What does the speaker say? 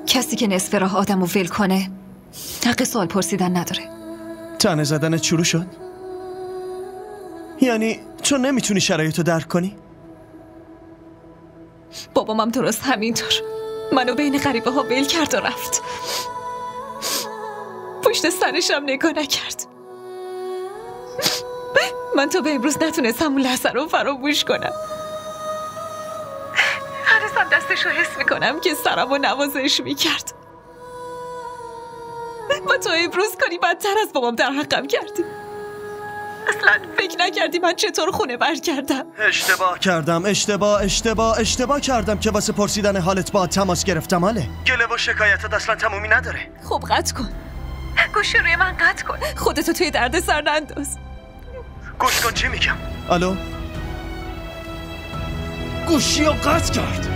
کسی که نصف راه آدمو ول کنه حق سوال پرسیدن نداره. تنه زدنت شروع شد؟ یعنی چون نمیتونی شرایطو درک کنی؟ بابام درست همینطور منو بین غریبه ها ول کرد و رفت. پشت سرشم نگاه نکرد. من تا به امروز نتونستم اون لحظه رو فراموش کنم. هنوزم دستشو حس میکنم که سرمو نوازش میکرد. و تا امروز کاری بدتر از بابام در حقم کردی. اصلا فکر نکردی من چطور خونه برگردم. اشتباه کردم که واسه پرسیدن حالت با تماس گرفتم. حاله گله و شکایتت اصلا تمومی نداره. خب قطع کن، گوشی روی من قطع کن، خودتو توی درد سر ننداز. گوش کن چی میگم. الو گوشی رو قطع کرد.